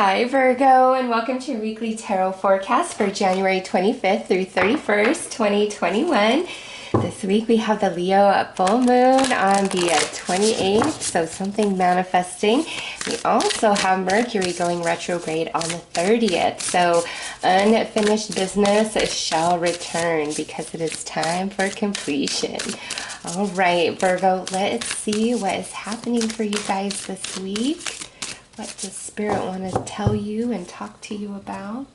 Hi Virgo, and welcome to your weekly tarot forecast for January 25th through 31st, 2021. This week we have the Leo full moon on the 28th, so something manifesting. We also have Mercury going retrograde on the 30th, so unfinished business shall return because it is time for completion. All right, Virgo, let's see what is happening for you guys this week. What does Spirit want to tell you and talk to you about?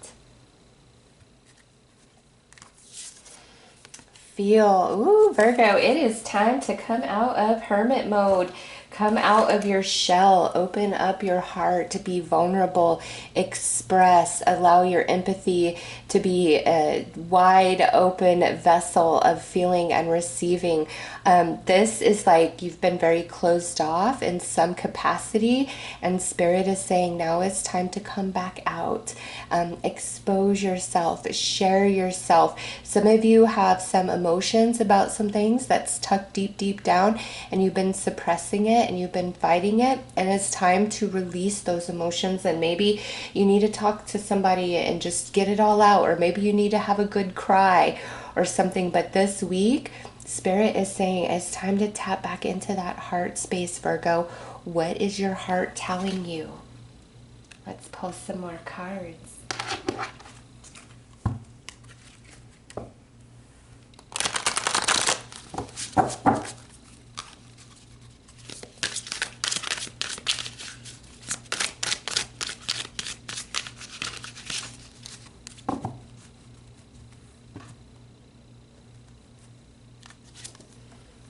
Ooh, Virgo, it is time to come out of hermit mode. Come out of your shell, open up your heart to be vulnerable, express, allow your empathy to be a wide open vessel of feeling and receiving. This is like you've been very closed off in some capacity, and Spirit is saying now it's time to come back out. Expose yourself, share yourself. Some of you have some emotions about some things that's tucked deep down, and you've been suppressing it and you've been fighting it, and it's time to release those emotions. And maybe you need to talk to somebody and just get it all out, or maybe you need to have a good cry or something. But this week Spirit is saying it's time to tap back into that heart space, Virgo. What is your heart telling you? Let's pull some more cards.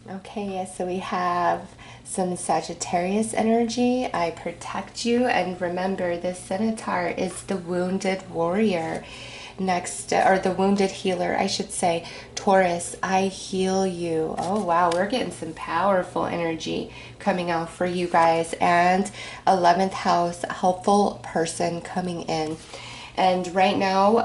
Okay, so we have some Sagittarius energy. I protect you, and remember this Centaur is the wounded warrior. Next, or the wounded healer, I should say. Taurus, I heal you. Oh wow, we're getting some powerful energy coming out for you guys. And 11th house, helpful person coming in. And right now,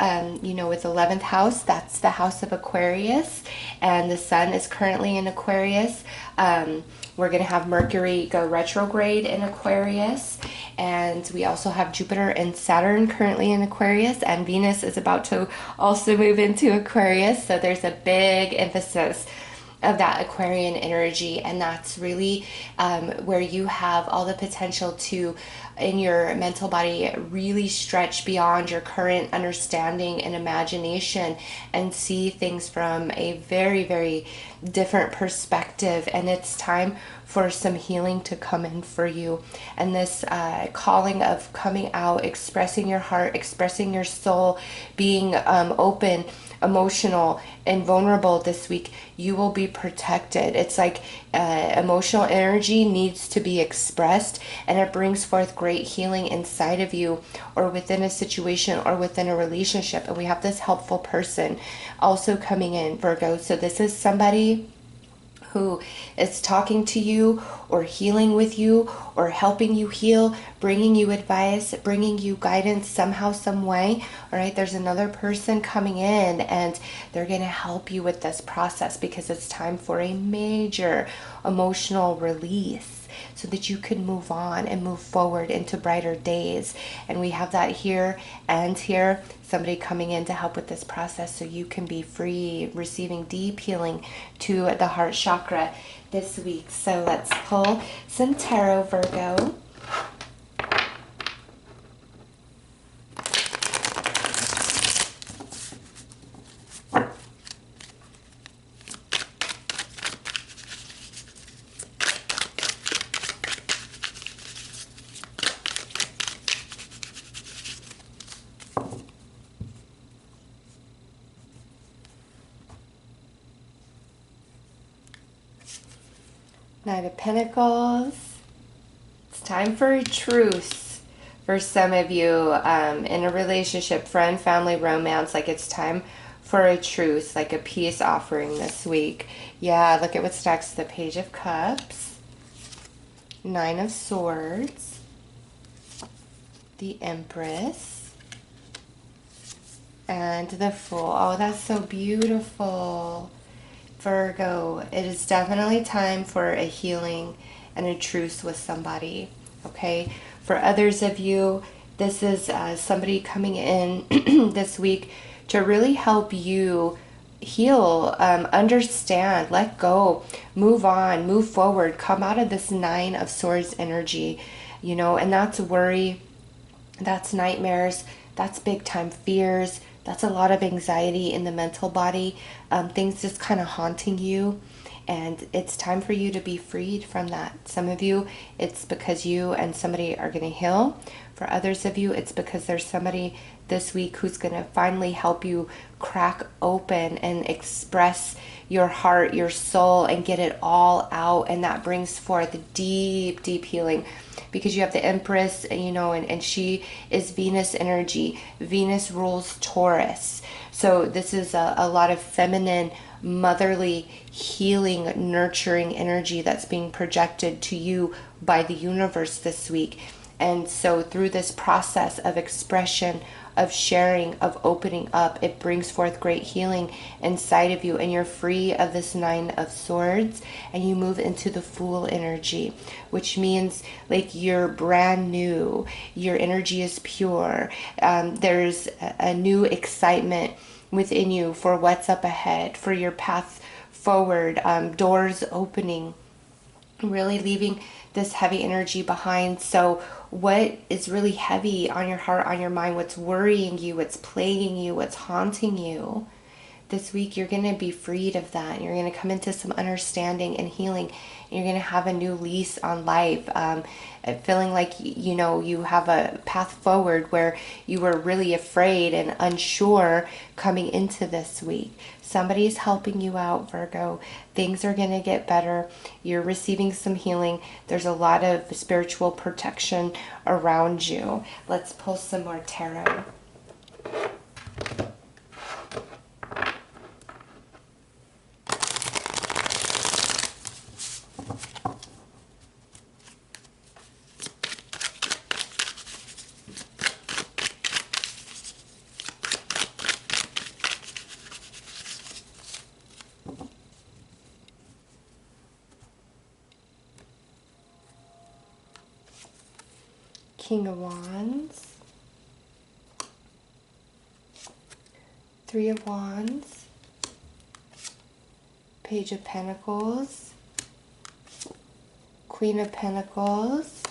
with 11th house, that's the house of Aquarius, and the sun is currently in Aquarius. We're going to have Mercury go retrograde in Aquarius, and we also have Jupiter and Saturn currently in Aquarius, and Venus is about to also move into Aquarius. So there's a big emphasis of that Aquarian energy, and that's really where you have all the potential to, in your mental body, really stretch beyond your current understanding and imagination and see things from a very, very different perspective. And it's time for some healing to come in for you. And this calling of coming out, expressing your heart, expressing your soul, being open, emotional, and vulnerable this week, you will be protected. It's like emotional energy needs to be expressed, and it brings forth great healing inside of you, or within a situation, or within a relationship. And we have this helpful person also coming in, Virgo. So this is somebody who is talking to you or healing with you or helping you heal, bringing you advice, bringing you guidance somehow, some way. All right, there's another person coming in, and they're going to help you with this process because it's time for a major emotional release so that you can move on and move forward into brighter days. And we have that here and here, somebody coming in to help with this process so you can be free, receiving deep healing to the heart chakra this week. So let's pull some tarot, Virgo. Knight of Pentacles. It's time for a truce for some of you in a relationship, friend, family, romance. Like it's time for a truce, like a peace offering this week. Yeah, look at what's next. The Page of Cups, Nine of Swords, the Empress, and the Fool. Oh, that's so beautiful. Virgo, it is definitely time for a healing and a truce with somebody, okay? For others of you, This is somebody coming in this week to really help you heal, understand, let go, move on, move forward, come out of this Nine of Swords energy, you know, and that's worry, that's nightmares, that's big time fears, that's a lot of anxiety in the mental body, things just kind of haunting you. And it's time for you to be freed from that. Some of you, it's because you and somebody are going to heal. For others of you, it's because there's somebody this week who's going to finally help you crack open and express your heart, your soul, and get it all out. And that brings forth deep, deep healing. Because you have the Empress, you know, and she is Venus energy. Venus rules Taurus. So this is a lot of feminine, motherly, healing, nurturing energy that's being projected to you by the universe this week. And so through this process of expression, of sharing, of opening up, it brings forth great healing inside of you, and you're free of this Nine of Swords, and you move into the Fool energy, which means like you're brand new, your energy is pure, there's a new excitement within you for what's up ahead, for your path forward, doors opening, really leaving this heavy energy behind. So what is really heavy on your heart, on your mind, what's worrying you, what's plaguing you, what's haunting you, this week you're going to be freed of that. You're going to come into some understanding and healing. And you're going to have a new lease on life, feeling like, you know, you have a path forward where you were really afraid and unsure coming into this week. Somebody's helping you out, Virgo. Things are going to get better. You're receiving some healing. There's a lot of spiritual protection around you. Let's pull some more tarot. King of Wands, Three of Wands, Page of Pentacles, Queen of Pentacles,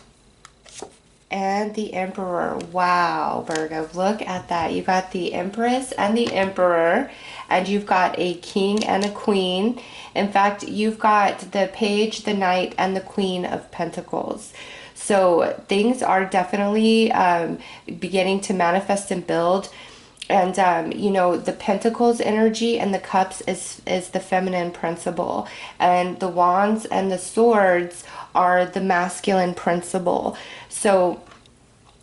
and the Emperor. Wow, Virgo, look at that. You got the Empress and the Emperor, and you've got a King and a Queen. In fact, you've got the Page, the Knight, and the Queen of Pentacles. So things are definitely beginning to manifest and build. And, you know, the Pentacles energy and the Cups is the feminine principle. And the Wands and the Swords are the masculine principle. So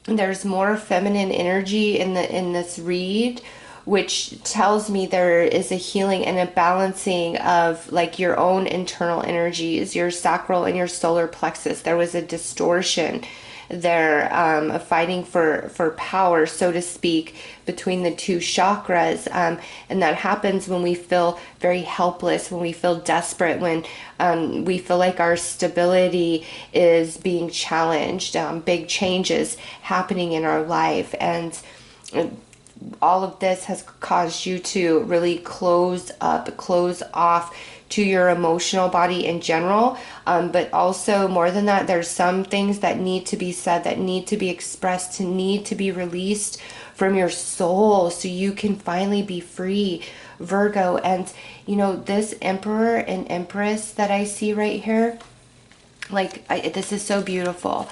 there's more feminine energy in this read, which tells me there is a healing and a balancing of like your own internal energies, your sacral and your solar plexus. There was a distortion there, fighting for power, so to speak, between the two chakras, and that happens when we feel very helpless, when we feel desperate, when we feel like our stability is being challenged, big changes happening in our life. And all of this has caused you to really close off to your emotional body in general, but also more than that, there's some things that need to be said, that need to be expressed, to need to be released from your soul so you can finally be free, Virgo. And you know, this Emperor and Empress that I see right here, like this is so beautiful.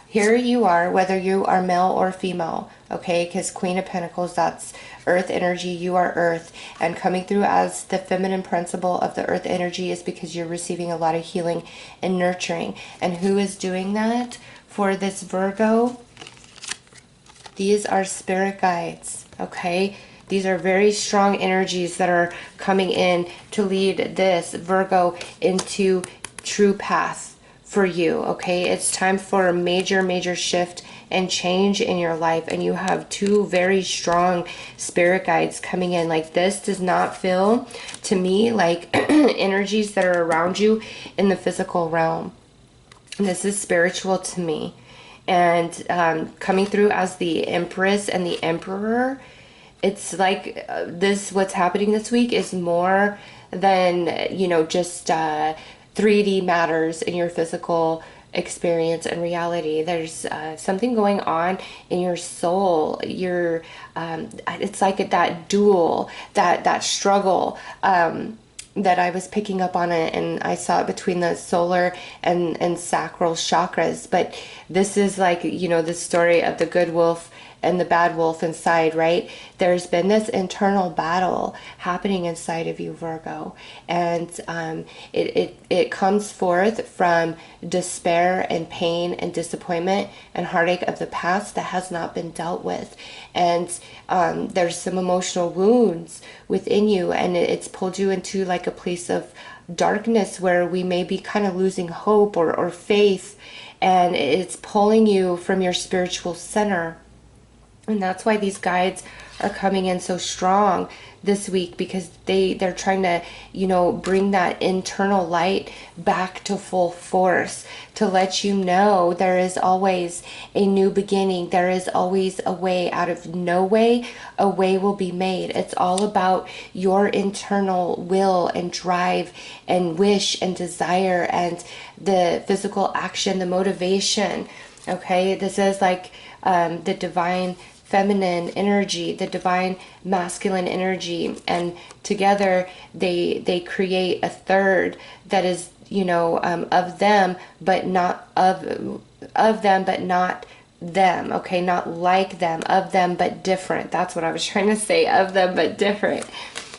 Here you are, whether you are male or female, okay? Because Queen of Pentacles, that's earth energy. You are earth. And coming through as the feminine principle of the earth energy is because you're receiving a lot of healing and nurturing. And who is doing that for this Virgo? These are spirit guides, okay? These are very strong energies that are coming in to lead this Virgo into true path for you, okay? It's time for a major shift and change in your life, and you have two very strong spirit guides coming in. Like, this does not feel to me like energies that are around you in the physical realm. This is spiritual to me. And coming through as the Empress and the Emperor, it's like this, what's happening this week is more than, you know, just 3D matters in your physical experience and reality. There's something going on in your soul. It's like that duel, that struggle, that I was picking up on it, and I saw it between the solar and sacral chakras. But this is like, you know, the story of the good wolf and the bad wolf inside, right? There's been this internal battle happening inside of you, Virgo, and it comes forth from despair and pain and disappointment and heartache of the past that has not been dealt with. And there's some emotional wounds within you, and it's pulled you into like a place of darkness where we may be kind of losing hope or faith, and it's pulling you from your spiritual center. And that's why these guides are coming in so strong this week, because they're trying to, you know, bring that internal light back to full force, to let you know there is always a new beginning. There is always a way. Out of no way, a way will be made. It's all about your internal will and drive and wish and desire and the physical action, the motivation. Okay, this is like the divine feminine energy, the divine masculine energy, and together they create a third that is, you know, of them but not of them but not them. Okay, not like them, of them but different. That's what I was trying to say, of them but different.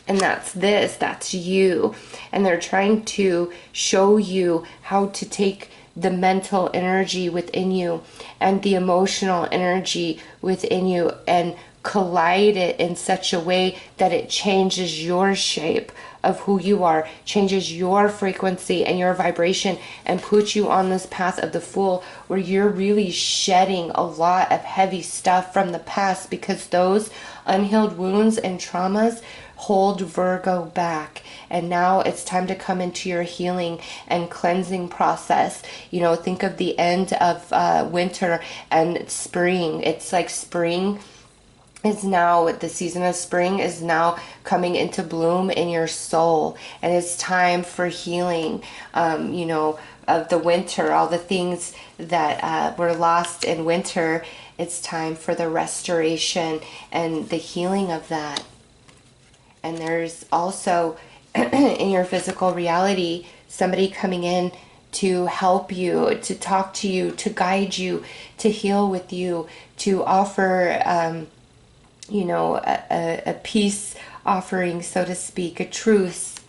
And that's you. And they're trying to show you how to take the mental energy within you and the emotional energy within you and collide it in such a way that it changes your shape of who you are, changes your frequency and your vibration, and puts you on this path of the Fool, where you're really shedding a lot of heavy stuff from the past, because those unhealed wounds and traumas hold Virgo back. And now it's time to come into your healing and cleansing process. You know, think of the end of winter and spring. It's like spring is now, the season of spring is now coming into bloom in your soul, and it's time for healing. You know, of the winter, all the things that were lost in winter, it's time for the restoration and the healing of that. And there's also in your physical reality somebody coming in to help you, to talk to you, to guide you, to heal with you, to offer you know, a peace offering, so to speak, a truce.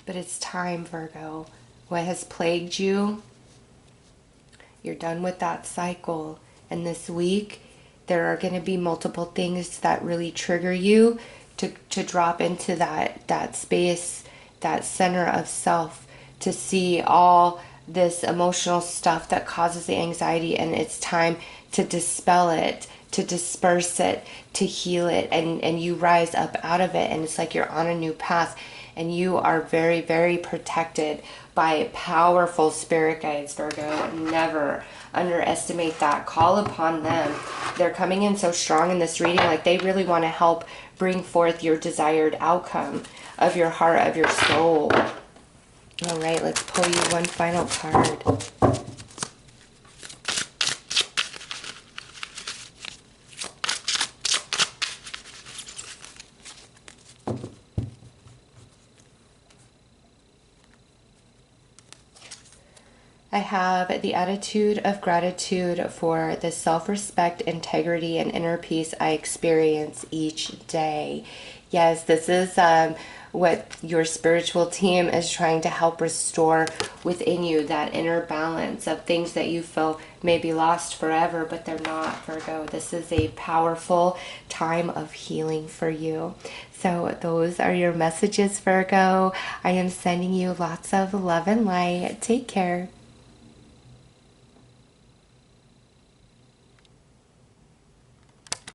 But it's time, Virgo. What has plagued you, you're done with that cycle. And this week there are going to be multiple things that really trigger you to drop into that space, that center of self, to see all this emotional stuff that causes the anxiety. And it's time to dispel it, to disperse it, to heal it, and you rise up out of it. And it's like you're on a new path, and you are very, very protected by powerful spirit guides, Virgo. Never underestimate that. Call upon them. They're coming in so strong in this reading, like they really want to help bring forth your desired outcome of your heart, of your soul. All right, let's pull you one final card. I have the attitude of gratitude for the self-respect, integrity, and inner peace I experience each day. Yes, this is what your spiritual team is trying to help restore within you, that inner balance of things that you feel may be lost forever, but they're not, Virgo. This is a powerful time of healing for you. So those are your messages, Virgo. I am sending you lots of love and light. Take care.